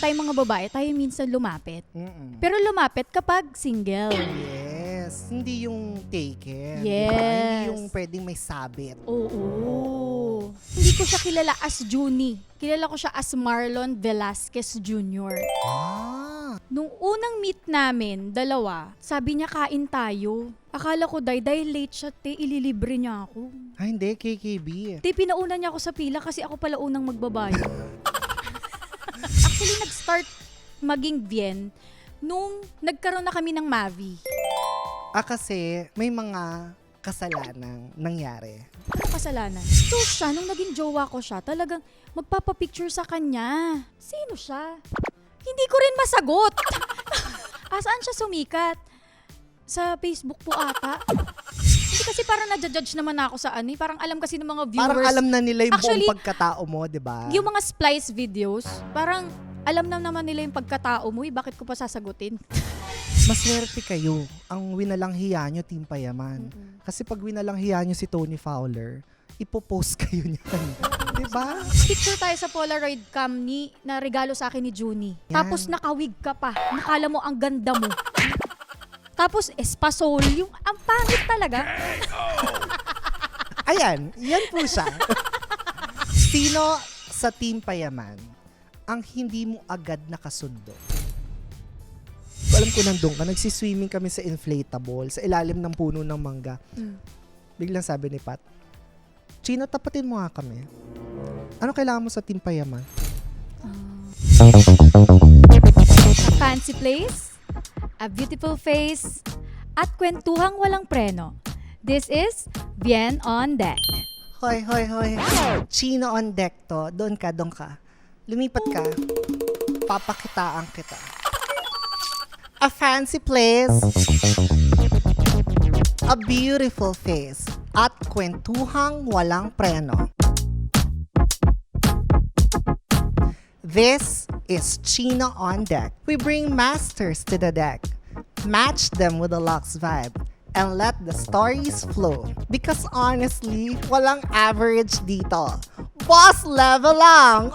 tayong mga babae, tayo minsan lumapit. Pero lumapit kapag single. Yes. Hindi yung taken. Yes. Diba? Hindi yung pwedeng may sabit. Oo. Hindi ko siya kilala as Junie. Kilala ko siya as Marlon Velasquez Jr. Ah. Nung unang meet namin, dalawa, sabi niya kain tayo. Akala ko dahil late siya, ililibre niya ako. Ah, hindi. KKB. Pinauna niya ako sa pila kasi ako pala unang magbabayad. Actually, nag-start maging Bien nung nagkaroon na kami ng Mavi. Kasi may mga kasalanang nangyari. Ano kasalanan? So siya, nung naging jowa ko siya, talagang magpapapicture sa kanya. Sino siya? Hindi ko rin masagot. Asaan siya sumikat? Sa Facebook po ata. Hindi kasi parang nadjudge naman ako sa ano. Parang alam kasi ng mga viewers. Parang alam na nila yung Actually, buong pagkatao mo, di ba? yung mga splice videos, parang alam na naman nila yung pagkatao mo. Bakit ko pa sasagutin? Maswerte kayo. Ang winalang hiya nyo, Team Payaman. Kasi pag winalang hiya nyo si Tony Fowler, ipopost kayo niyan. Diba? Picture tayo sa Polaroid cam na regalo sa akin ni Junie. Yan. Tapos nakawig ka pa. Nakala mo ang ganda mo. Tapos espasol. Yung ang pangit talaga. Ayan, yan po siya. Sino sa Team Payaman ang hindi mo agad nakasundo? Alam ko nandun ka, nagsiswimming kami sa inflatable, sa ilalim ng puno ng mangga. Biglang sabi ni Pat, Chino, tapatin mo nga kami. Ano kailangan mo sa Team Payaman? A fancy place, a beautiful face, at kwentuhang walang preno. This is Bien on Deck. Hoy, hoy, hoy. Chino on deck to. Doon ka, doon ka. Lumipat ka. Papakitaan kita. A fancy place. A beautiful face. At kwentuhang walang preno. This is Chino on Deck. We bring masters to the deck. Match them with the Lux vibe. And let the stories flow. Because honestly, walang average dito. Boss level lang!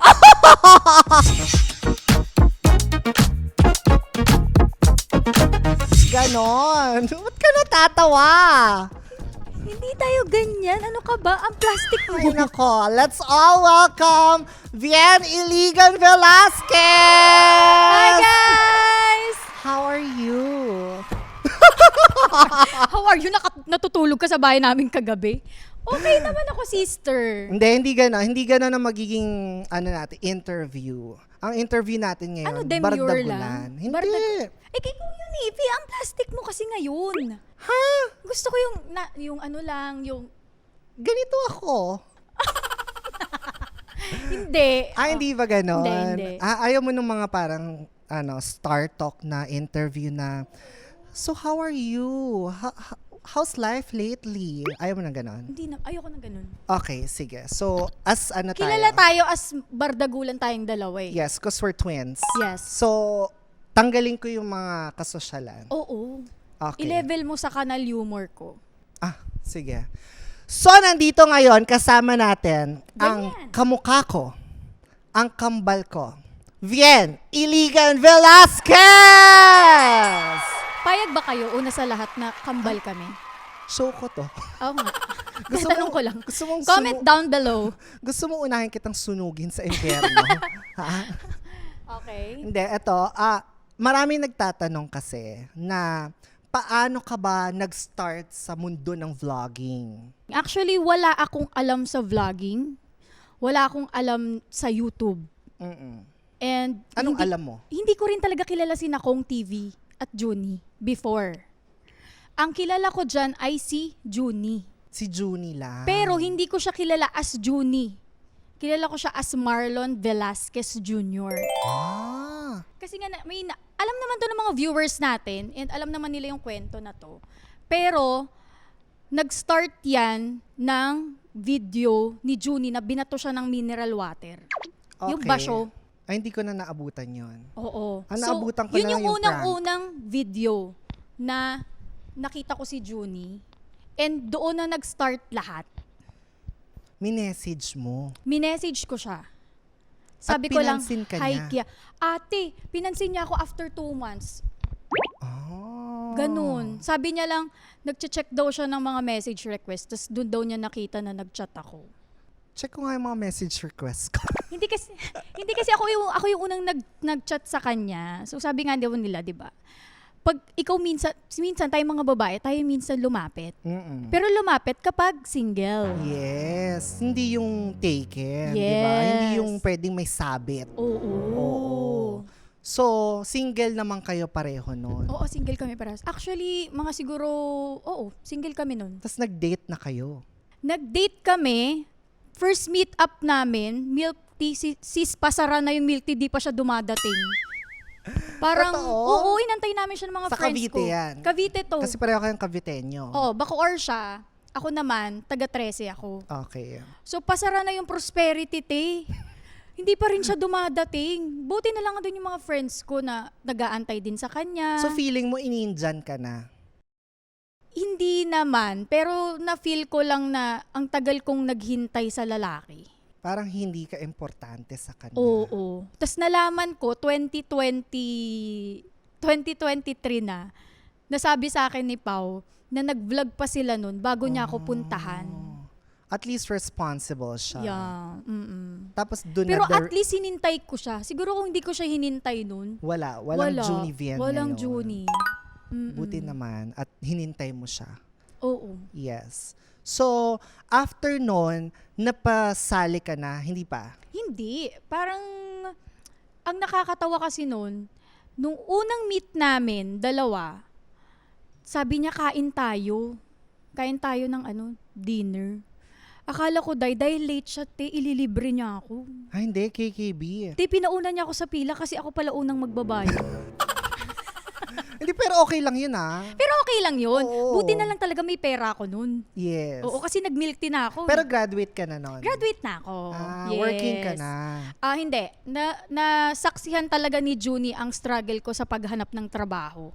Ganon. Ba't ka natatawa? Hindi tayo ganyan. Ano ka ba? Ang plastic mo. Ay nako, let's all welcome Bien Iligan Velasquez! Hi guys! How are you? How are you? Natutulog ka sa bahay namin kagabi? Okay naman ako, sister. Hindi gano'n. Hindi gano'n ang magiging interview. Ang interview natin ngayon, Ano, demure bardagulan. lang? Hindi. Eh, kaya kung yun, Ipi, ang plastic mo kasi ngayon. Ha? Gusto ko yung ano lang, yung... Ganito ako. Hindi. Hindi ba gano'n? Hindi. Ayaw mo nung mga parang star talk na interview na, so how are you? How's life lately? Ayaw mo na gano'n? Hindi na, ayoko na ganun. Okay, sige. So, as ano tayo? Kilala tayo as bardagulan tayong dalawa eh. Yes, because we're twins. Yes. So, tanggalin ko yung mga kasosyalan. Oo. Okay. I-level mo sa kanal humor ko. Sige. So, nandito ngayon, kasama natin ang Ganyan. kamukha ko, ang kambal ko, Bien Iligan Velasquez! Payag ba kayo, una sa lahat, na kambal kami? Show ko to. Oo nga. Gusto Tanong mo- ko lang. gusto mong Comment down below. Gusto mo unahin kitang sunugin sa impyerno? Ha? Okay. Hindi, eto. Maraming nagtatanong kasi na paano ka ba nag-start sa mundo ng vlogging? Actually, wala akong alam sa vlogging. Wala akong alam sa YouTube. And Anong hindi, alam mo? Hindi ko rin talaga kilala si Nakong TV at Junie before. Ang kilala ko dyan ay si Junie. Si Junie lang. Pero hindi ko siya kilala as Junie. Kilala ko siya as Marlon Velasquez Jr. Kasi nga, alam naman to ng mga viewers natin and alam naman nila yung kwento na to. Pero, nag-start yan ng video ni Junie na binato siya ng mineral water. Yung basyo. Ay, hindi ko na naabutan yon. Oo. Naabutan ko yun na yung lang yung unang-unang video na nakita ko si Junie. And doon na nag-start lahat. Minessage mo. Minessage ko siya. Sabi ko lang, pinansin ka hi niya? Kia. Ate, pinansin niya ako after 2 months. Oh. Ganun. Sabi niya lang, nagche-check daw siya ng mga message request. Tapos doon daw niya nakita na nag-chat ako. Check ko nga yung mga message request ko. hindi kasi ako yung unang nag-chat sa kanya. So sabi nga daw nila, 'di ba? Pag ikaw minsan tayong mga babae, tayo minsan lumapit. Mm-mm. Pero lumapit kapag single. Yes. Hindi yung taken, di ba? Hindi Yes. yung pwedeng may sabit. Oo. So, single naman kayo pareho nun. Oo, single kami parehas. Actually, mga siguro, single kami nun. Tapos nag-date na kayo. Nag-date kami, first meet up namin, milk tea, sis pasara na yung milk tea, di pa siya dumadating. Parang, Totoo? inantay namin siya ng mga Sa friends Cavite ko. yan. Cavite to. Kasi pareho kayong Caviteño. Oo, Bacoor siya. Ako naman, taga 13 ako. Okay. So, pasara na yung prosperity tea. Hindi pa rin siya dumadating. Buti na lang din yung mga friends ko na nag-aantay din sa kanya. So, feeling mo ininjan ka na? Hindi naman, pero na-feel ko lang na ang tagal kong naghintay sa lalaki. Parang hindi ka importante sa kanya. Oo. Tapos nalaman ko, 2023 na, nasabi sa akin ni Pau na nag-vlog pa sila nun bago niya ako puntahan. At least responsible siya. Yeah. Mm-mm. Tapos doon Pero na at least hinintay ko siya. Siguro kung hindi ko siya hinintay nun, walang Junie Vienne walang ngayon. Junie. Buti naman at hinintay mo siya. Oo. Yes. So, after nun, napasali ka na, hindi pa? Hindi. Parang, ang nakakatawa kasi nun, nung unang meet namin, dalawa, sabi niya kain tayo. Kain tayo ng dinner. Akala ko dahil late siya, ililibre niya ako. Hindi, KKB. Pinauna niya ako sa pila kasi ako pala unang magbabayad. Hindi, pero okay lang yun Pero okay lang yun. Oo. Buti na lang talaga may pera ako nun. Yes. Oo, kasi nag-milk tea na ako. Pero graduate ka na nun? Graduate na ako. Yes. Working ka na. Hindi. Nasaksihan talaga ni Junie ang struggle ko sa paghanap ng trabaho.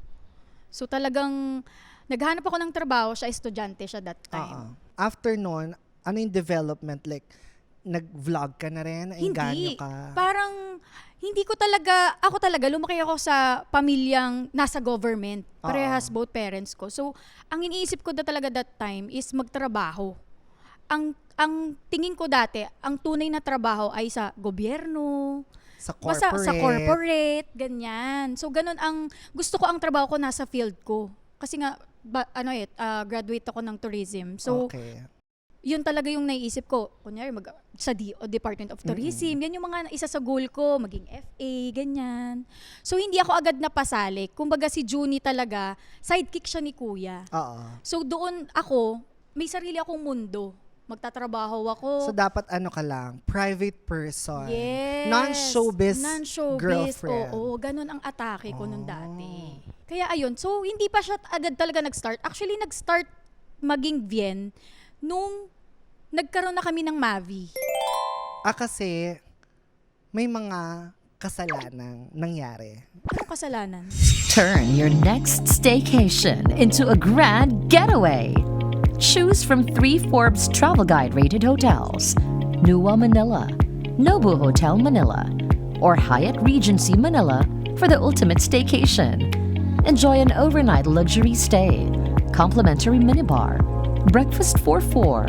So talagang, naghanap ako ng trabaho, siya estudyante siya that time. After nun, ano yung development? Like, nag-vlog ka na rin? Engganyo Hindi. ka? Parang, ako talaga, lumaki ako sa pamilyang nasa government. Parehas both parents ko. So, ang iniisip ko talaga that time is magtrabaho. Ang tingin ko dati, ang tunay na trabaho ay sa gobyerno, Sa basta corporate? sa corporate, ganyan. So, ganun gusto ko ang trabaho ko nasa field ko. Kasi nga, graduate ako ng tourism. So, Okay. yun talaga yung naiisip ko. Kunyari, sa Department of Tourism, yan yung mga isa sa goal ko, maging FA, ganyan. So, hindi ako agad napasali. Kumbaga si Junie talaga, sidekick siya ni Kuya. So, doon ako, may sarili akong mundo. Magtatrabaho ako. So, dapat ka lang, private person. Yes. Non-showbiz Non-showbiz. girlfriend. Oo, ganun ang atake ko nung dati. Kaya ayun, so hindi pa siya agad talaga nag-start. Actually, nag-start maging Vienne nung nagkaroon na kami ng Mavi. Kasi may mga kasalanang nangyari. Anong kasalanan? Turn your next staycation into a grand getaway. Choose from 3 Forbes Travel Guide rated hotels: Nuwa Manila, Nobu Hotel Manila, or Hyatt Regency Manila for the ultimate staycation. Enjoy an overnight luxury stay, complimentary minibar, breakfast for 4,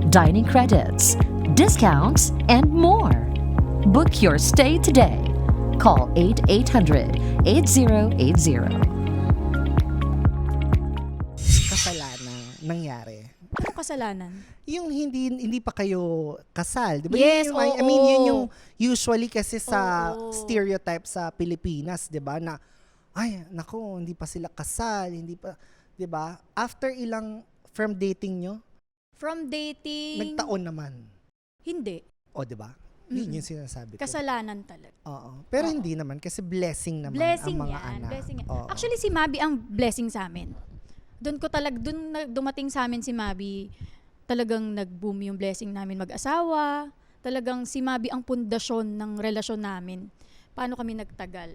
dining credits, discounts, and more. Book your stay today. Call 8-800-8080. Kasalanang nangyari. Anong kasalanan? Yung hindi pa kayo kasal, 'di ba? Yes, Yun yung, I oo. mean, yun yung usually kasi sa Oo. stereotype sa Pilipinas, 'di ba? Na ay, nako, hindi pa sila kasal, hindi pa, 'di ba? After from dating nyo, From dating... nagtaon naman. Hindi. O, 'di ba? Yun yung sinasabi ko. Kasalanan talaga. Oo. Pero hindi naman kasi blessing naman Blessing ang mga yan. anak. Blessing yan. Oo. Actually, si Mabi ang blessing sa amin. Doon dumating sa amin si Mabi, talagang nag-boom yung blessing namin mag-asawa. Talagang si Mabi ang pundasyon ng relasyon namin. Paano kami nagtagal.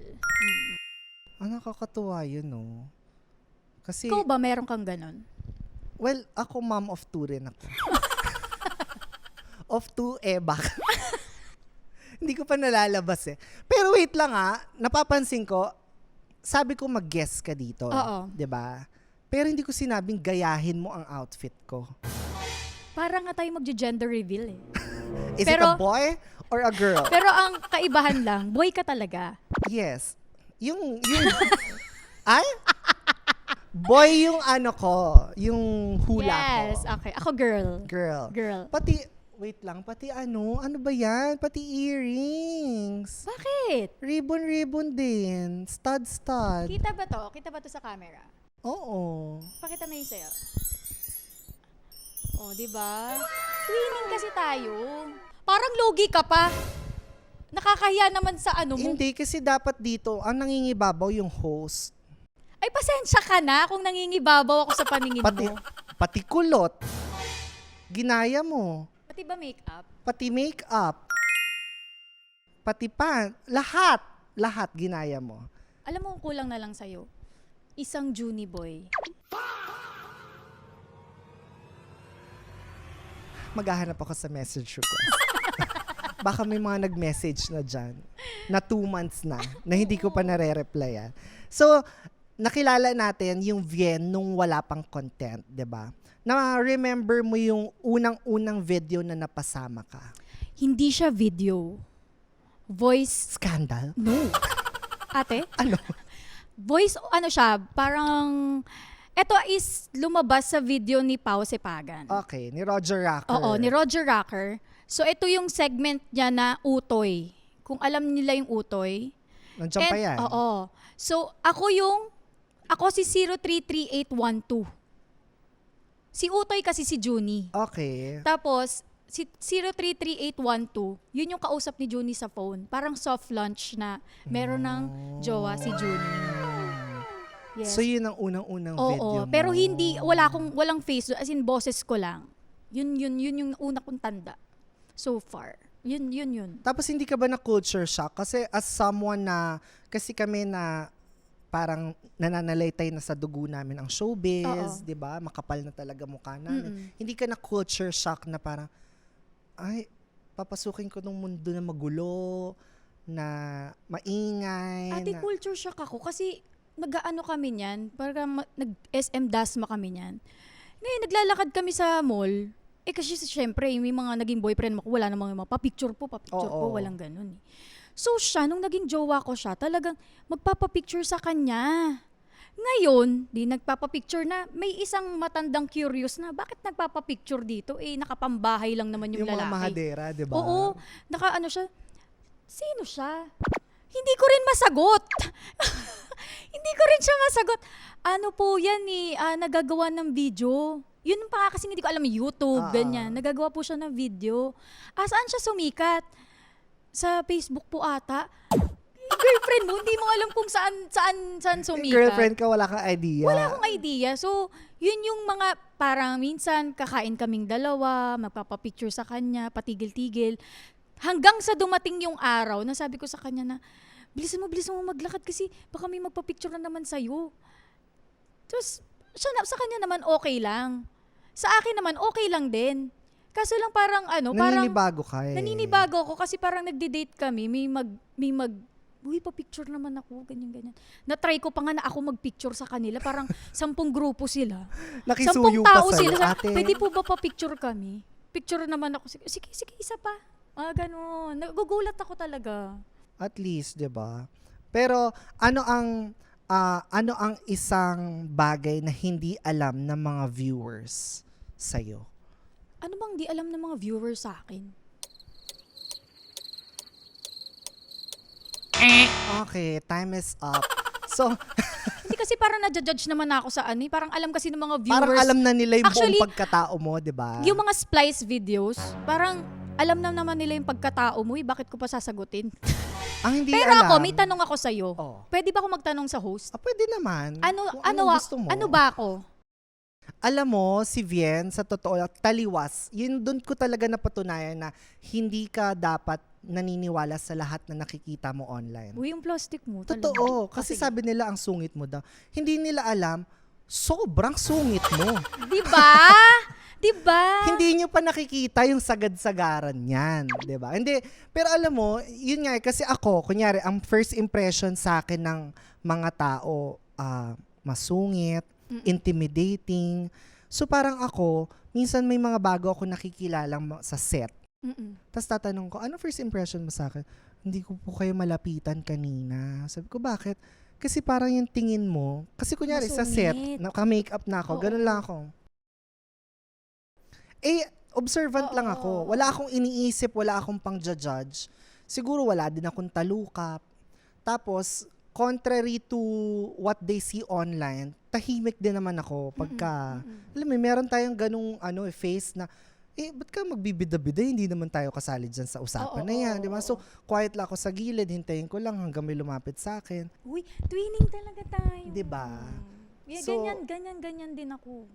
Nakakatuwa yun, no? Kasi, Ikaw ba, meron kang ganon? well, ako mom of two rin ako. Of two, baka. Hindi ko pa nalalabas eh. Pero wait lang napapansin ko, sabi ko mag-guess ka dito. Oo. 'Di ba? Pero hindi ko sinabing gayahin mo ang outfit ko. Parang nga tayo magje-gender reveal eh. Is it Pero- a boy or a girl? Pero ang kaibahan lang, boy ka talaga. Yes. Yung ay? Boy yung ano ko, yung hula Yes, ko. okay. Ako girl. Girl. Girl. Pati, wait lang, pati ano ba yan? Pati earrings. Bakit? Ribbon din. Stud. Kita ba to? Kita ba to sa camera? Oo. Pakita mo yung sayo. Oh, di ba? Twinning kasi tayo. Parang logi ka pa. Nakakahiya naman sa ano mo. Hindi, kasi dapat dito, ang nangingibabaw yung host. Ay, pasensya ka na kung nangingibabaw ako sa paningin Pati, mo. pati kulot. Ginaya mo. Pati ba makeup? Pati makeup. Pati lahat. Lahat ginaya mo. Alam mo, kulang na lang sa'yo. Isang Juni boy. Maghahanap ako sa message request. Baka may mga nag-message na dyan na 2 months na hindi ko pa nare-replyan. So, nakilala natin yung Vien nung wala pang content, 'di ba? Na-remember mo yung unang-unang video na napasama ka? Hindi siya video. Voice, Scandal? no. Ate? Ano? Voice, ano siya, parang, eto is lumabas sa video ni Pao Sepagan. Okay, ni Roger Rocker. Oo, ni Roger Rocker. So, ito yung segment niya na utoy. Kung alam nila yung utoy. Nandiyan pa yan. Oo. So, ako si 033812. Si utoy kasi si Juni. Okay. Tapos, si 033812, yun yung kausap ni Juni sa phone. Parang soft launch na meron ng jowa si Juni. Yes. So, yun ang unang-unang video mo. Pero walang face, as in boses ko lang. Yun yung una kong tanda. So far. Yun. Tapos hindi ka ba na culture shock? Kasi as someone na, kasi kami na parang nananalaytay na sa dugo namin ang showbiz, Oo. 'di ba? Makapal na talaga mukha namin. Mm-mm. Hindi ka na culture shock na parang, ay, papasukin ko nung mundo na magulo, na maingay. Ate, na, culture shock ako kasi nag-ano kami niyan, parang nag-SM Dasma kami niyan. Ngayon, naglalakad kami sa mall. Kasi syempre, may mga naging boyfriend mo, wala namang papicture po, Oo. walang ganun eh. So siya, nung naging jowa ko siya, talagang magpapapicture sa kanya. Ngayon, di nagpapapicture na, may isang matandang curious na, bakit nagpapapicture dito? Nakapambahay lang naman yung yung mga lalaki. mahadera, 'di ba? Oo, naka-ano siya, sino siya? Hindi ko rin masagot. Hindi ko rin siya masagot. Ano po yan nagagawa ng video. Yun pa nga kasi hindi ko alam YouTube, ganyan. Nagagawa po siya ng video. Saan siya sumikat? Sa Facebook po ata. Girlfriend mo, hindi mo alam kung saan sumikat. Girlfriend ka, wala kang idea. Wala akong idea. So, yun yung mga parang minsan kakain kaming dalawa, magpapapicture sa kanya, patigil-tigil. Hanggang sa dumating yung araw na sabi ko sa kanya na, bilisan mo maglakad kasi baka may magpapicture na naman sa'yo. Tapos, sa kanya naman okay lang. Sa akin naman okay lang din. Kaso lang parang Naninibago ka eh. naninibago ako kasi parang nagde-date kami, uy, pa-picture naman ako, ganyan. Na-try ko pa nga na ako mag-picture sa kanila, parang 10 grupo sila. 10 Nakisuyo pa tao sa'yo, sila. ate. Pwede po ba pa-picture kami? Picture naman ako. Sige, isa pa. Ganun. Nagugulat ako talaga. At least, 'di ba? Pero ano ang isang bagay na hindi alam ng mga viewers sa'yo? Ano bang di alam ng mga viewers sa akin? Okay, time is up. So, Hindi kasi parang nadjudge naman ako sa parang alam kasi ng mga viewers. parang alam na nila yung Actually, buong pagkatao mo, 'di ba? Yung mga splice videos, parang alam na naman nila yung pagkatao mo, bakit ko pa sasagutin? Ang hindi Pero alam. ako, may tanong ako sa'yo. Oh. Pwede ba ako magtanong sa host? Pwede naman. Kung Ano gusto mo. ba ako? Alam mo, si Vien, sa totoo, taliwas. Yun doon ko talaga napatunayan na hindi ka dapat naniniwala sa lahat na nakikita mo online. Uy, yung plastic mo. talaga. Totoo. Kasi Sige. sabi nila ang sungit mo daw. Hindi nila alam, sobrang sungit mo. Di ba? Diba? Hindi nyo pa nakikita yung sagad-sagaran niyan, 'di ba? Hindi, pero alam mo, yun nga kasi ako, kunyari, ang first impression sa akin ng mga tao, masungit, intimidating. So parang ako, minsan may mga bago ako nakikilalang sa set. Mm-mm. Tapos tatanong ko, ano first impression mo sa akin? Hindi ko po kayo malapitan kanina. Sabi ko, bakit? Kasi parang yung tingin mo, kasi kunyari sa set, Masungit. naka-makeup na ako, Oo. ganun lang ako. Observant lang Oo. ako. Wala akong iniisip, wala akong pang-judge. Siguro wala din akong talukap. Tapos, contrary to what they see online, tahimik din naman ako pagka, alam mo, meron tayong ganung face na, ba't ka magbibida-bida? Hindi naman tayo kasali dyan sa usapan Oo, na yan, oo, di ba? oo. So, quiet lang ako sa gilid, hintayin ko lang hanggang may lumapit sa akin. Uy, twinning talaga tayo. Diba? Yeah, So- ganyan din ako.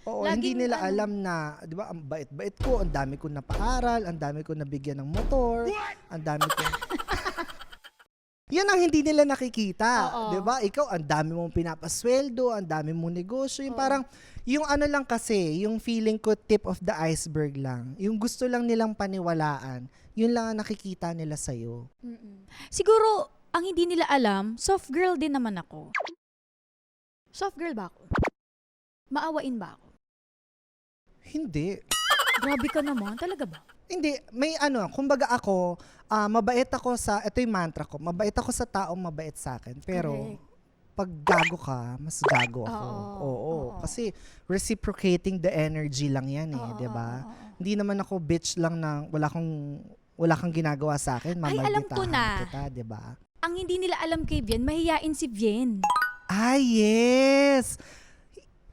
Oo, Laging hindi nila ano- alam na, di ba, ang bait-bait ko, ang dami ko napaaral, ang dami ko nabigyan ng motor, ang dami ko... Yan ang hindi nila nakikita, Oo. di ba? Ikaw, ang dami mong pinapasweldo, ang dami mong negosyo, yung Oo. parang, yung ano lang kasi, yung feeling ko tip of the iceberg lang, yung gusto lang nilang paniwalaan, yun lang ang nakikita nila sa'yo. Siguro, ang hindi nila alam, soft girl din naman ako. Soft girl ba ako? Maawain ba ako? Hindi. Grabe ka naman, talaga ba? Hindi, may kumbaga ako, mabait ako sa, ito yung mantra ko, mabait ako sa taong mabait sa akin. Pero, Correct. pag gago ka, mas gago ako. Oo, Oo. oo. Kasi, reciprocating the energy lang yan Oo, di ba? oo. Hindi naman ako bitch lang na wala kang ginagawa sa akin, Ay, alam ko mamalditahan na. kita, di ba? Ang hindi nila alam kay Vien, mahiyain si Vien. Yes!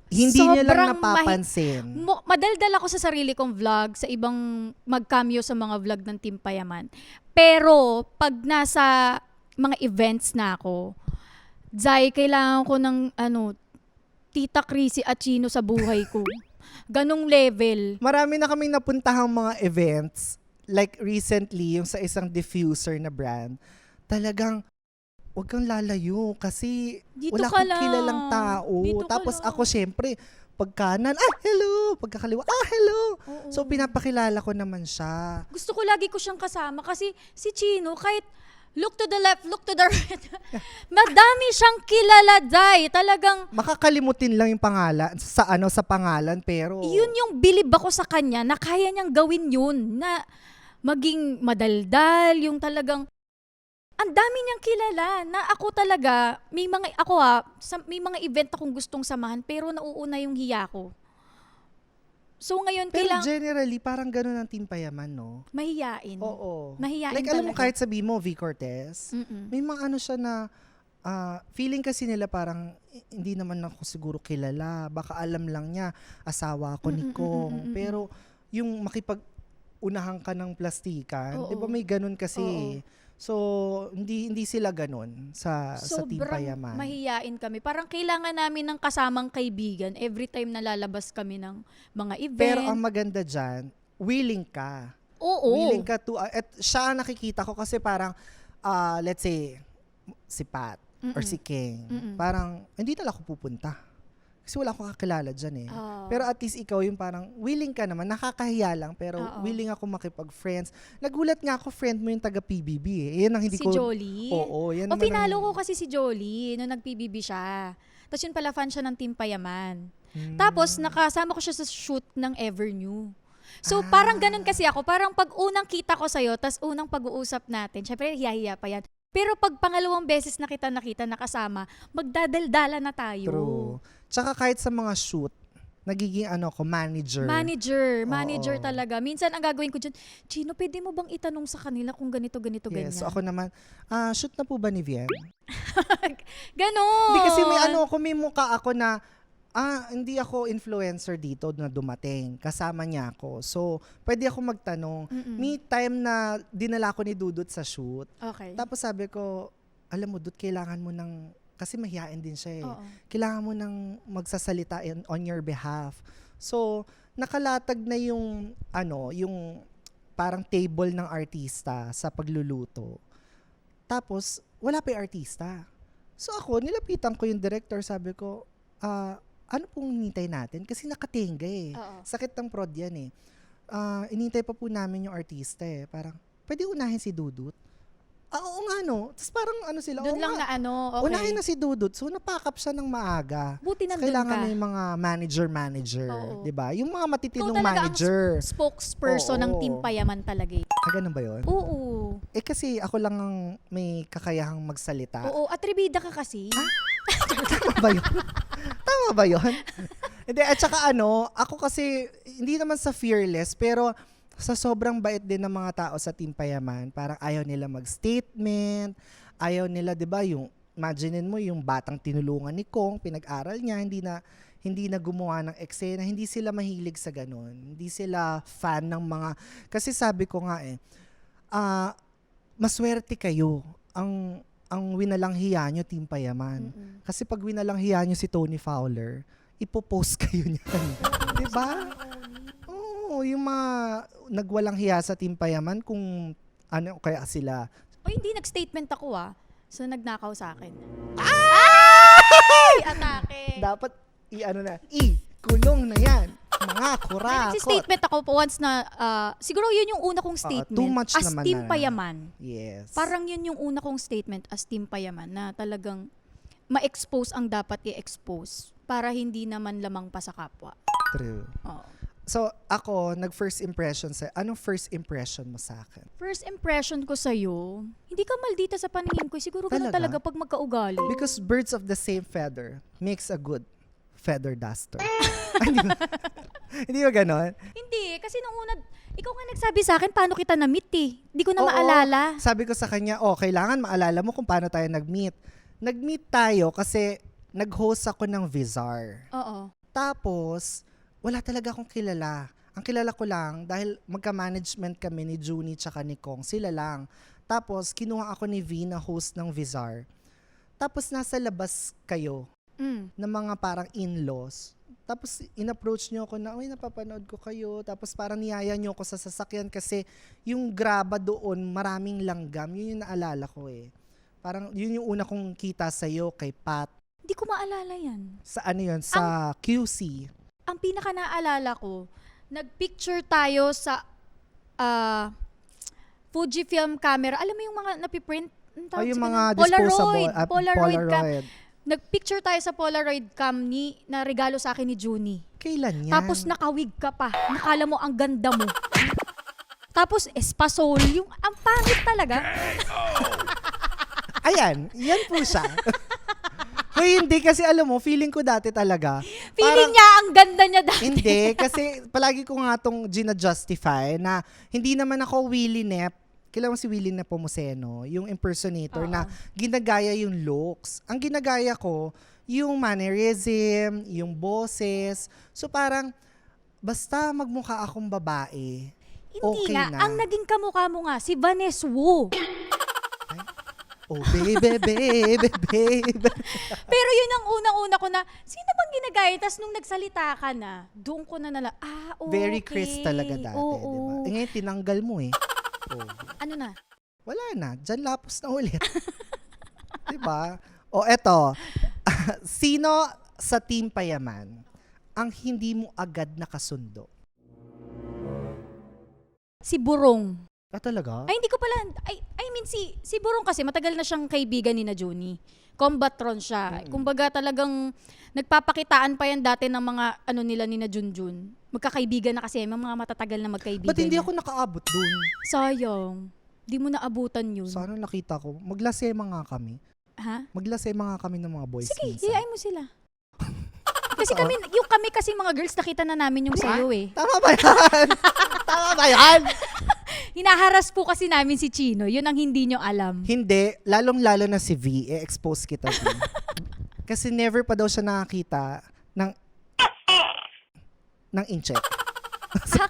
Hindi niya lang Sobrang napapansin. Madaldal ako sa sarili kong vlog, sa ibang mag-cameo sa mga vlog ng Team Payaman. Pero, pag nasa mga events na ako, Zay, kailangan ko ng, Tita Chrissy at Chino sa buhay ko. Ganong level. Marami na kaming napuntahang mga events, like recently, yung sa isang diffuser na brand, talagang, huwag kang lalayo kasi Dito wala ka akong lang. kilalang tao. Dito ka Tapos lang. ako, syempre, pagkanan, hello! Pagkakaliwa, hello! Oo. So, pinapakilala ko naman siya. Gusto ko lagi ko siyang kasama kasi si Chino, kahit look to the left, look to the right, madami siyang kilala, Day. Talagang, Makakalimutin lang yung pangalan, sa pangalan, pero... yun yung bilib ako sa kanya na kaya niyang gawin yun. Na maging madaldal, yung talagang, ang dami niyang kilala na ako talaga, may mga event akong gustong samahan pero nauuna yung hiya ko. So ngayon, Pero kailangan generally, parang ganun ang Team Payaman, no? mahiyain. Oo. Mahiyain Like, alam mo, talaga. kahit sabi mo, V. Cortez, Mm-mm. may mga siya na, feeling kasi nila parang, hindi naman ako siguro kilala. Baka alam lang niya, asawa ko ni Kong. Pero, yung makipag-unahan ka ng plastikan, Oo. di ba may ganun kasi. Oo. So, hindi sila ganun sa Team Sobrang Payaman. mahiyain kami. Parang kailangan namin ng kasamang kaibigan every time na lalabas kami ng mga event. Pero ang maganda dyan, willing ka. Oo. Willing ka to, at siya ang nakikita ko kasi parang, let's say, si Pat or si King, parang, hindi na lang ako pupunta. Kasi wala akong kakilala dyan eh. Oo. Pero at least ikaw yung parang, willing ka naman, nakakahiya lang, pero Oo. willing ako makipag-friends. Nagulat nga ako, friend mo yung taga-PBB eh. Yan ang hindi Si ko... Jolie? Oo, yan O naman pinalo ang- ko kasi si Jolie nung nag-PBB siya. Tapos yun pala fan siya ng Team Payaman. Hmm. Tapos nakasama ko siya sa shoot ng Evernew. So Ah. parang ganun kasi ako. Parang pag unang kita ko sa'yo, tas unang pag-uusap natin, syempre hiya-hiya pa yan. Pero pag pangalawang beses na kita nakita nakasama, magdadaldala na tayo. True. Tsaka kahit sa mga shoot, nagiging manager. Manager Oo. talaga. Minsan ang gagawin ko dyan, Chino, pwede mo bang itanong sa kanila kung ganito, ganyan? Yes, so ako naman, shoot na po ba ni Vien? Ganon. Hindi kasi may mukha ako na, hindi ako influencer dito na dumating. Kasama niya ako. So, pwede ako magtanong. May time na dinala ko ni Dudut sa shoot. Okay. Tapos sabi ko, alam mo, Dut, kailangan mo ng, kasi mahihain din siya eh. Oo. Kailangan mo ng magsasalita on your behalf. So, nakalatag na yung parang table ng artista sa pagluluto. Tapos, wala pa yung artista. So ako, nilapitan ko yung director, sabi ko, ano pong hinintay natin? Kasi nakatingga eh. Oo. Sakit ng prod yan eh. Inintay pa po namin yung artista eh. Parang, pwede unahin si Dudut? Oo nga no. Tapos parang ano sila, Doon oo lang nga. na ano, okay. Unahin na si Dudut. So, napakap siya ng maaga. Buti So, nandun kailangan ka. na yung mga manager. Oo. 'Di ba? Yung mga Ikaw matitinong talaga manager. ang spokesperson ng Oo. Team Payaman talaga eh. Ganun ba yun? Oo. Eh kasi ako lang ang may kakayahang magsalita. Oo, atribida ka kasi. Tama ba yun? Tama ba yun? Hindi, at saka ako kasi, hindi naman sa fearless, pero sa sobrang bait din ng mga tao sa Team Payaman, parang ayaw nila mag-statement, ayaw nila, di ba, imaginein mo yung batang tinulungan ni Kong, pinag-aral niya, hindi na gumawa ng eksena, hindi sila mahilig sa ganun. Hindi sila fan ng mga, kasi sabi ko nga maswerte kayo ang winalanghiya nyo, Team Payaman. Mm-mm. Kasi pag winalanghiya nyo si Tony Fowler, ipopost kayo niyan. Diba? Oo, yung mga nagwalang hiya sa Team Payaman kung ano kaya sila. O hindi, nag-statement ako So nagnakaw sa akin. Ay! Atake! Dapat kulong na yan. Mga kurakot. Nag-statement ako once na, siguro yun yung una kong statement. too much as naman Team na. Payaman. Yes. Parang yun yung una kong statement as Team Payaman na talagang ma-expose ang dapat i-expose para hindi naman lamang pa sa kapwa. True. Oo. So, ako, nag-first impression anong first impression mo sa akin? First impression ko sa'yo, hindi ka maldita sa paningin ko. Siguro ganun Talaga? talaga pag magkaugali. Because birds of the same feather makes a good feather duster. Hindi ba ganon? Hindi, kasi nung una, ikaw nga nagsabi sa akin, paano kita na-meet eh. Hindi ko na Oo. maalala. Sabi ko sa kanya, kailangan maalala mo kung paano tayo nag-meet. Nag-meet tayo kasi nag-host ako ng Vizar. Oo. Tapos, wala talaga akong kilala. Ang kilala ko lang, dahil magka-management kami ni Junie tsaka ni Kong, sila lang. Tapos, kinuha ako ni V na host ng Vizar. Tapos, nasa labas kayo ng mga parang in-laws. Tapos, in-approach niyo ako na, napapanood ko kayo. Tapos, parang niyaya niyo ako sa sasakyan kasi yung graba doon, maraming langgam. Yun yung naalala ko eh. Parang, yun yung una kong kita sa'yo kay Pat. Hindi ko maalala yan. Sa ano yun? Sa QC. Ang pinaka naalala ko, nagpicture tayo sa Fujifilm camera. Alam mo yung mga napiprint? Ang tawag Yung sa mga ganun? disposable. Polaroid cam. Nagpicture tayo sa Polaroid cam na regalo sa akin ni Junie. Kailan yan? Tapos nakawig ka pa. Nakala mo ang ganda mo. Tapos espasol. Yung ang pangit talaga. Ayan, yan po siya. Hoy, hindi kasi alam mo, feeling ko dati talaga. Feeling niya ang ganda niya dati. Hindi, kasi palagi ko nga itong gina-justify na hindi naman ako Willie Nep. Kailan mo si Willie Nep Pomoceno, yung impersonator na ginagaya yung looks. Ang ginagaya ko, yung mannerism, yung boses. So parang, basta magmukha akong babae, Hindi okay nga. na. Ang naging kamukha mo nga, si Vanessa Wu. Oh, baby, baby, baby. Pero yun ang unang-una ko na, sino bang ginagaya? Tapos nung nagsalita ka na, doon ko na okay. Very Chris talaga dati, Oo. di ba? Eh ngayon, tinanggal mo eh. Oh. Ano na? Wala na. Diyan lapos na ulit. Di ba? Eto. Sino sa Team Payaman ang hindi mo agad nakasundo? Si Burong. Talaga? Ay, hindi ko pala, I mean, si Burong kasi matagal na siyang kaibigan ni na Junie. Combatron siya. Kumbaga talagang nagpapakitaan pa yan dati ng mga nila ni na Junjun. Magkakaibigan na kasi, mga matatagal na magkaibigan. Ba't hindi na. ako nakaabot dun? Sayang. Di mo naabutan yun. Sana nakita ko. Maglasema nga kami. Ha? Maglasema nga kami ng mga boys. Sige, minsan. hiyain mo sila. Kasi kami kasi mga girls, nakita na namin yung sayo eh. Tama ba yan? Tama ba yan? Hinaharas po kasi namin si Chino. Yun ang hindi nyo alam. Hindi. Lalong-lalo na si V. I-expose kita, V. Kasi never pa daw siya nakakita ng incheck.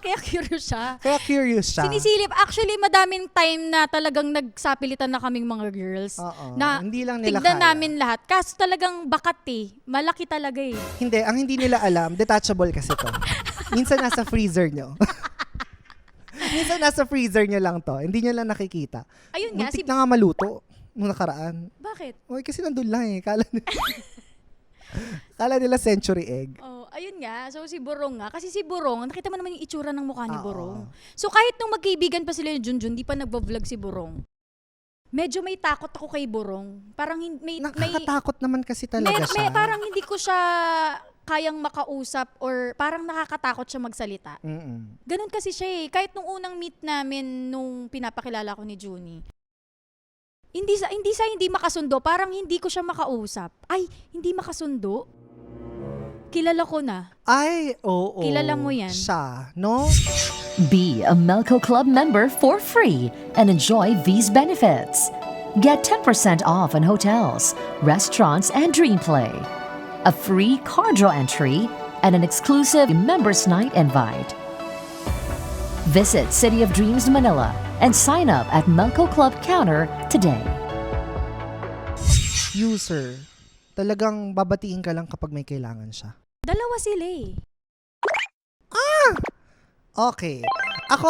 Kaya curious siya. Kaya curious siya. Sinisilip. Actually, madaming time na talagang nagsapilitan na kaming mga girls. Oo. Na Hindi lang nila tignan kaya. namin lahat. Kaso talagang bakat eh. Malaki talaga eh. Hindi, ang hindi nila alam, detachable kasi to. Minsan nasa freezer nyo. Minsan nasa freezer nyo lang to. Hindi nyo lang nakikita. Ayun nga, Muntik na nga maluto nung nakaraan. Bakit? Oy, kasi nandun lang eh. Kala Kala nila century egg. Oh, ayun nga. So si Borong nga. Kasi si Borong, nakita mo naman yung itsura ng mukha ni Oo. Borong. So kahit nung magkaibigan pa sila ni Junjun, di pa nagbo-vlog si Borong. Medyo may takot ako kay Borong. Parang may Nakakatakot naman kasi talaga siya. parang hindi ko siya kayang makausap or parang nakakatakot siya magsalita. Mm-mm. Ganun kasi siya eh. Kahit nung unang meet namin nung pinapakilala ko ni Junie, hindi makasundo. Parang hindi ko siya makausap. Ay, hindi makasundo? Kilala ko na. Ay, oo. Kilala mo yan? Siya, no? Be a Melco Club member for free and enjoy these benefits. Get 10% off on hotels, restaurants, and Dream Play. A free car draw entry and an exclusive members night invite. Visit City of Dreams Manila and sign up at Melco Club counter today. User. Talagang babatiin ka lang kapag may kailangan siya. Dalawa sila eh. Okay. Ako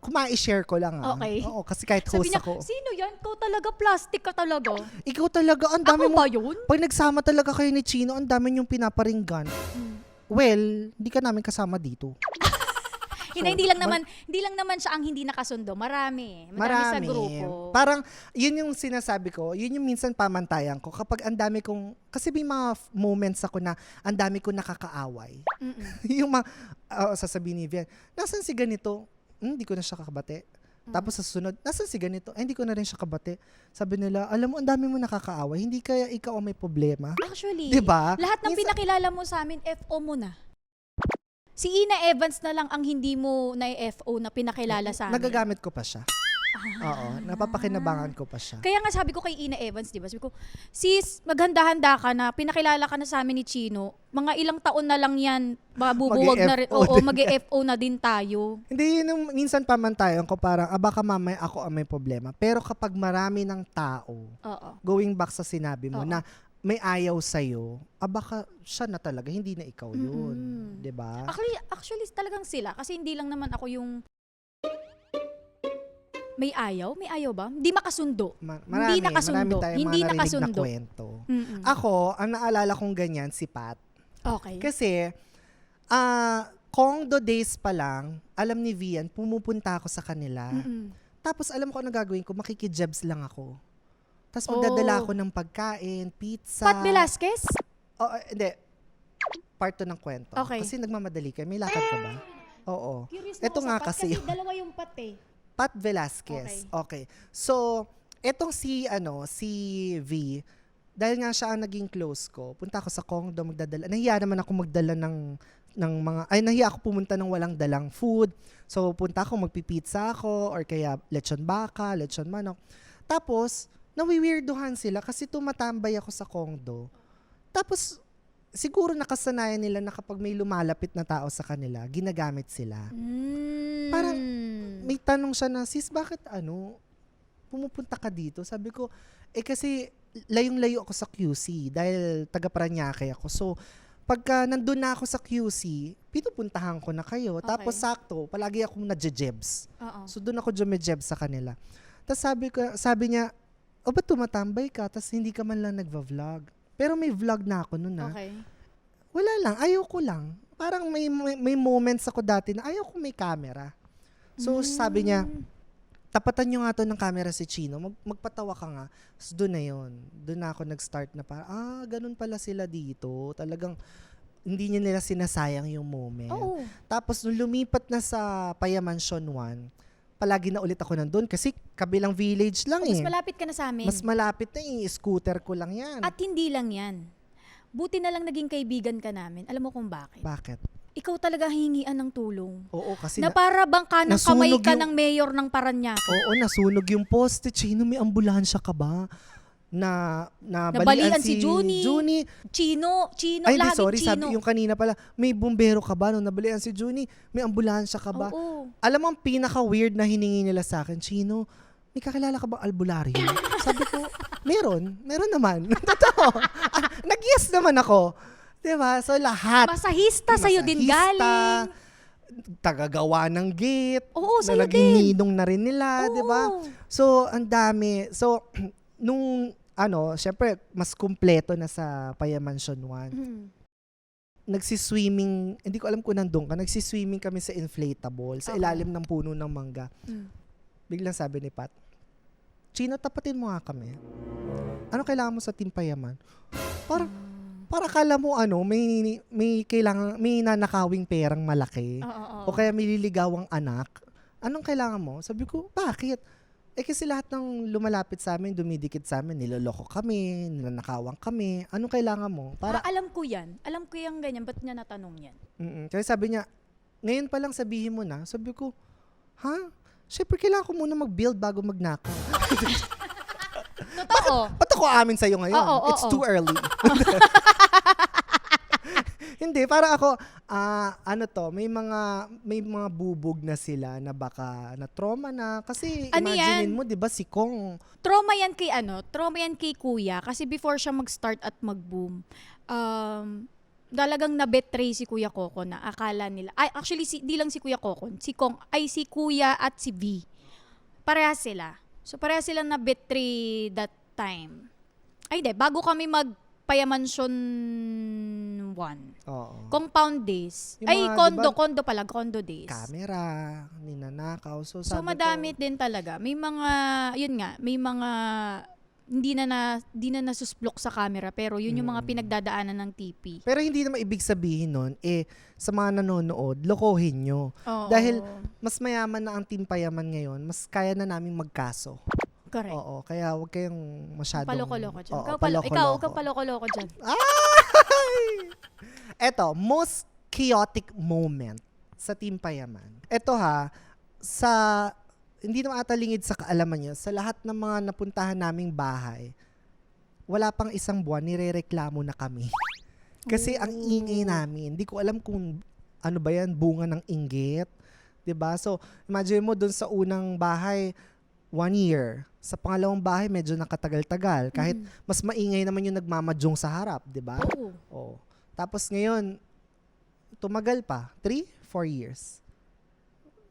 kung ma-share ko lang Okay. Oo, kasi kahit Sabi host niya, ako. sino yan? Ikaw talaga, plastic ka talaga. Ikaw talaga, ang dami Ako mo. ba yun? Pag nagsama talaga kayo ni Chino, ang dami yung pinaparinggan. Well, hindi ka namin kasama dito. Hindi lang naman siya ang hindi nakasundo. Marami sa grupo. Parang, yun yung sinasabi ko, yun yung minsan pamantayan ko. Kapag ang dami kong, kasi may mga moments ako na ang dami kong nakakaaway. Yung mga, sasabihin ni Vian, nasan si ganito? Hindi ko na siya kakabate. Tapos sa susunod, nasan si ganito? Hindi ko na rin siya kabate. Sabi nila, alam mo, ang dami mo nakakaaway. Hindi kaya ikaw ang may problema? Actually, Diba? lahat ng Minsan- pinakilala mo sa amin, FO mo na. Si Ina Evans na lang ang hindi mo na FO na pinakilala sa amin. Nagagamit ko pa siya. Oo, napapakinabangan ko pa siya. Kaya nga sabi ko kay Ina Evans, di ba? Sabi ko, sis, maghanda-handa ka na, pinakilala ka na sa amin ni Chino. Mga ilang taon na lang yan, mabubuwag na rin. Mag-FO Oo, din. mag-FO na din tayo. Hindi, yun yung minsan pamantayan ko parang, baka mamaya ako ang may problema. Pero kapag marami ng tao, Oo. going back sa sinabi mo, Oo. na may ayaw sa'yo, baka siya na talaga, hindi na ikaw yun. Mm-mm. 'Di ba? Actually talagang sila. Kasi hindi lang naman ako yung may ayaw? May ayaw ba? Hindi makasundo. Marami nakasundo. tayong Hindi mga narinig na nakasundo. kwento. Mm-mm. Ako, ang naalala kong ganyan, si Pat. Okay. Kasi, Kongdo days pa lang, alam ni Vian, pumupunta ako sa kanila. Mm-mm. Tapos alam ko ano gagawin ko, makikijebs lang ako. Tapos Oh. magdadala ako ng pagkain, pizza. Pat Velasquez? Hindi. Part 2 ng kwento. Okay. Kasi nagmamadali ka. May lakad ka ba? Oo. Curious na Ito ako nga sa Pat kasi. dalawa yung Pat eh. Pat Velasquez. Okay. So, etong si V, dahil nga siya ang naging close ko, punta ako sa Kongdo magdadala. Nahiya naman ako magdala ng nahiya ako pumunta ng walang dalang food. So, punta ako, magpipizza ako, or kaya lechon baka, lechon manok. Tapos, nawiwirduhan sila kasi tumatambay ako sa Kongdo. Tapos, siguro nakasanayan nila na kapag may lumalapit na tao sa kanila, ginagamit sila. Parang, may tanong siya na, sis, bakit pumupunta ka dito? Sabi ko, kasi layong-layo ako sa QC dahil taga Parañaque ako. So, pagka nandun na ako sa QC, pinupuntahan ko na kayo. Okay. Tapos sakto, palagi akong nadjejebs. Oo. So, doon ako jumejebs sa kanila. Tapos sabi niya, ba't tumatambay ka? Tapos hindi ka man lang nagva-vlog. Pero may vlog na ako noon Okay. Wala lang, ayoko lang. Parang may moments ako dati na ayoko may camera. So, sabi niya, tapatan nyo nga to ng camera si Chino, magpatawa ka nga. So, doon na yun. Doon na ako nag-start na parang, ganun pala sila dito. Talagang, hindi niya nila sinasayang yung moment. Oo. Tapos, nung lumipat na sa Payamansyon 1, palagi na ulit ako nandun kasi kabilang village lang Mas eh. malapit ka na sa amin. Mas malapit na scooter ko lang yan. At hindi lang yan. Buti na lang naging kaibigan ka namin. Alam mo kung bakit? Bakit? Ikaw talaga hingian ng tulong. Oo, kasi Na para bang kanang kamay nasunog ka yung- ng mayor ng Parañaque. Oo, nasunog yung poste. Chino, may ambulansya ka ba? Na Nabalian si Junie. Junie. Chino, Ay, hindi, laging sorry. Chino. Sabi yung kanina pala, may bumbero ka ba? Nung nabalian si Junie, may ambulansya ka ba? Oo. Alam mo, ang pinaka-weird na hiningi nila sa akin, Chino, may kakilala ka bang albularyo? Sabi ko, meron naman. Totoo. Nag-yes naman ako. Diba? So, lahat. Masahista sa'yo din galing. Tagagawa ng gate. Oo, na sa'yo naging din. ninong na rin nila, Oo. di ba? So, ang dami. So, nung syempre, mas kumpleto na sa Payamansyon 1. Nagsiswimming, hindi ko alam kung nandun ka, nagsiswimming kami sa inflatable, sa Okay. ilalim ng puno ng mangga. Biglang sabi ni Pat, Chino, tapatin mo nga kami. Ano kailangan mo sa Team Payaman? Para kala mo may kailangan, may nanakawing perang malaki. Oo. O kaya may liligawang anak. Anong kailangan mo? Sabi ko, bakit? Kasi lahat ng lumalapit sa amin, dumidikit sa amin, niloloko kami, nilanakawang kami. Anong kailangan mo? Para Alam ko yan. Alam ko yung ganyan. Ba't niya natanong yan? Kaya sabi niya, ngayon pa lang sabihin mo na. Sabi ko, ha? Siyempre, kailangan ko muna mag-build bago magnakaw. Totoo. Ba't ako amin sa'yo ngayon? Oo, It's oo. too early. Hindi, para ako, may mga bubog na sila na baka na trauma na. Kasi Ano imaginin yan? mo, di ba, si Kong. Trauma yan kay kuya. Kasi before siya mag-start at mag-boom, talagang na-betray si Kuya Coco na akala nila. Ay, actually, di lang si Kuya Coco. Si Kong, ay si Kuya at si V. Parehas sila. So, parehas sila na-betray that time. Ay, hindi. Bago kami mag-Payamansyon 1. Oo. Compound days. Yung Ay, mga, condo days. Camera, ninanakaw. So, So, sabi madami din talaga. May mga, may mga hindi na nasusplok sa camera, pero yun yung mga pinagdadaanan ng TP. Pero hindi naman ibig sabihin nun, sa mga nanonood, lokohin nyo. Oo. Dahil mas mayaman na ang Team Payaman ngayon, mas kaya na naming magkaso. Correct. Oo, kaya huwag kayong masyadong... Paloko-loko dyan. Oo, Ikaw, paloko-loko. huwag kang paloko-loko dyan. Eto, most chaotic moment sa Team Payaman. Eto hindi naman atalingid sa kaalaman nyo, sa lahat ng mga napuntahan naming bahay, wala pang isang buwan, nirereklamo na kami. Kasi ang ingay namin, hindi ko alam kung ano ba yan, bunga ng inggit. 'Di ba? So, imagine mo dun sa unang bahay, 1 year. Sa pangalawang bahay, medyo nakatagal-tagal. Kahit mas maingay naman yung nagmamadyong sa harap, 'di ba? Oo. Oh. Tapos ngayon, tumagal pa, 3-4 years.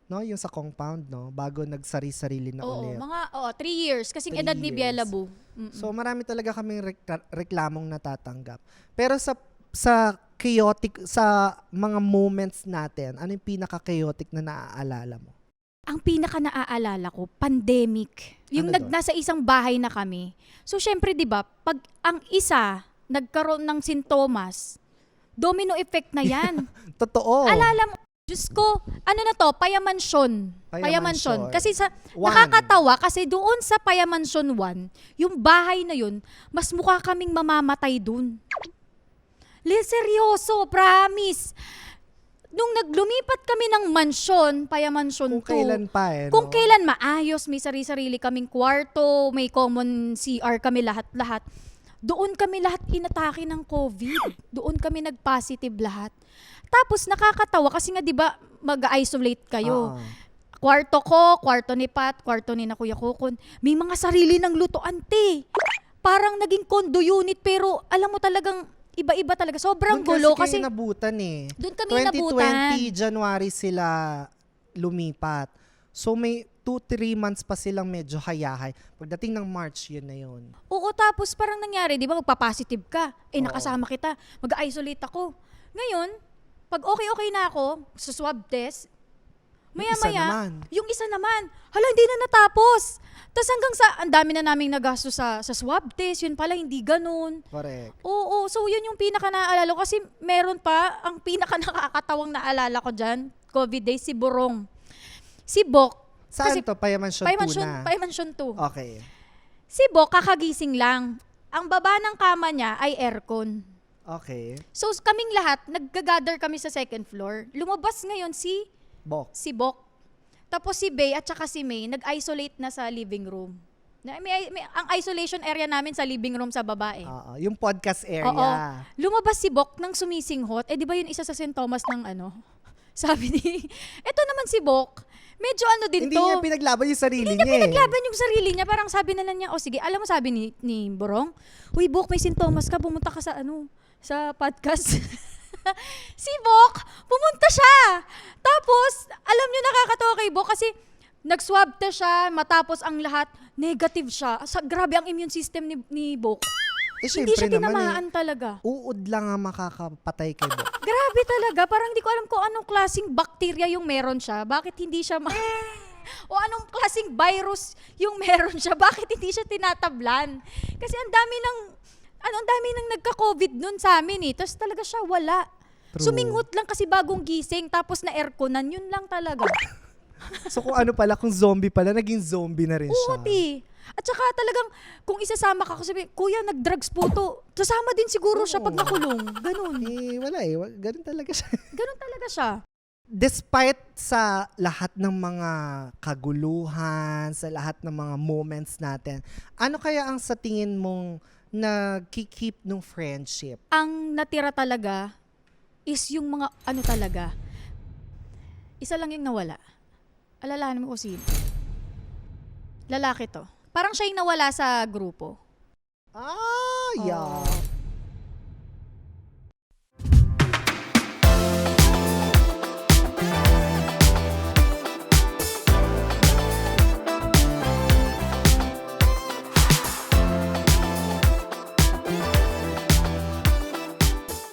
No, yung sa compound, no, bago nagsari-sarili na Oo, ulit. 3 years. Kasing 3 edad ni years. Bielabu. So marami talaga kaming reklamong natatanggap. Pero sa chaotic, sa mga moments natin, ano yung pinaka-chaotic na naaalala mo? Ang pinaka naaalala ko, pandemic. Yung Ano doon? nasa isang bahay na kami. So, syempre, di ba, pag ang isa nagkaroon ng sintomas, domino effect na yan. Totoo. Alala mo, Diyos ko, ano na to, Payamansyon. Payamansyon. Kasi One. nakakatawa kasi doon sa Payamansyon 1, yung bahay na yun, mas mukha kaming mamamatay dun. Seryoso, promise. Nung naglumipat kami ng mansyon, Payamansyon 2, Kung kailan pa kung no? kailan maayos, may sarili-sarili kaming kwarto, may common CR kami lahat-lahat. Doon kami lahat inatake ng COVID. Doon kami nag-positive lahat. Tapos nakakatawa kasi nga 'di ba mag-isolate kayo. Kwarto ko, kwarto ni Pat, kwarto ni na Kuya Kokon. May mga sarili ng lutoan, te. Parang naging condo unit pero alam mo talagang iba-iba talaga. Sobrang Doon gulo kasi kasi nabutan doon kami nabutan. 2020 January sila lumipat. So may 2-3 months pa silang medyo hayahay. Pagdating ng March, yun na yun. Oo, tapos parang nangyari, di ba, magpa-positive ka. Oo. Nakasama kita, mag-isolate ako. Ngayon, pag okay na ako, sa swab test, maya-maya, yung isa naman, hala, hindi na natapos. Tapos hanggang ang dami na naming nagasto sa swab test, yun pala, hindi ganun. Correct. Oo, so yun yung pinaka naaalala ko. Kasi meron pa, ang pinaka nakakatawang naalala ko dyan, COVID days, si Borong. Si Bok, Saan to? Payamansyon 2 na? Payamansyon 2. Okay. Si Bok, kakagising lang. Ang baba ng kama niya ay aircon. Okay. So kaming lahat, nag-gather kami sa second floor. Lumabas ngayon si Bok. Bok. Tapos si Bay at saka si May, nag-isolate na sa living room. Ang isolation area namin sa living room sa baba eh. Yung podcast area. Oo. Lumabas si Bok nang sumisinghot. Di ba yun isa sa St. Thomas ng sabi ni, eto naman si Bok, medyo din Hindi to. niya pinaglaban yung sarili Hindi niya niya. pinaglaban yung sarili niya. Parang sabi na lang niya, sige, alam mo sabi ni Borong, uy Bok, may sintomas ka, pumunta ka sa sa podcast. Si Bok, pumunta siya. Tapos, alam niyo nakakatawa kay Bok kasi Nag-swab test siya, matapos ang lahat, negative siya. Grabe ang immune system ni Bok. Hindi siya tinamaan talaga. Uod lang ang makakapatay kay Bok. Grabe talaga. Parang hindi ko alam kung anong klaseng bacteria yung meron siya. Bakit hindi siya o anong klaseng virus yung meron siya. Bakit hindi siya tinatablan? Kasi ang dami nang nagka-COVID nun sa amin eh. Tapos talaga siya wala. True. Suminghot lang kasi bagong gising. Tapos na airconan. Yun lang talaga. So kung ano pala, kung zombie pala, naging zombie na rin siya. Oo, ti. At saka talagang, kung isasama ka, sabi, kuya, nag-drugs po to. Sasama din siguro siya pag nakulong. Ganun. Wala eh. Ganun talaga siya. Ganun talaga siya. Despite sa lahat ng mga kaguluhan, sa lahat ng mga moments natin, ano kaya ang sa tingin mong nag-keep ng friendship? Ang natira talaga is yung mga talaga. Isa lang yung nawala. Alalahanin mo ko sino. Lalaki to. Parang siya yung nawala sa grupo. Yeah.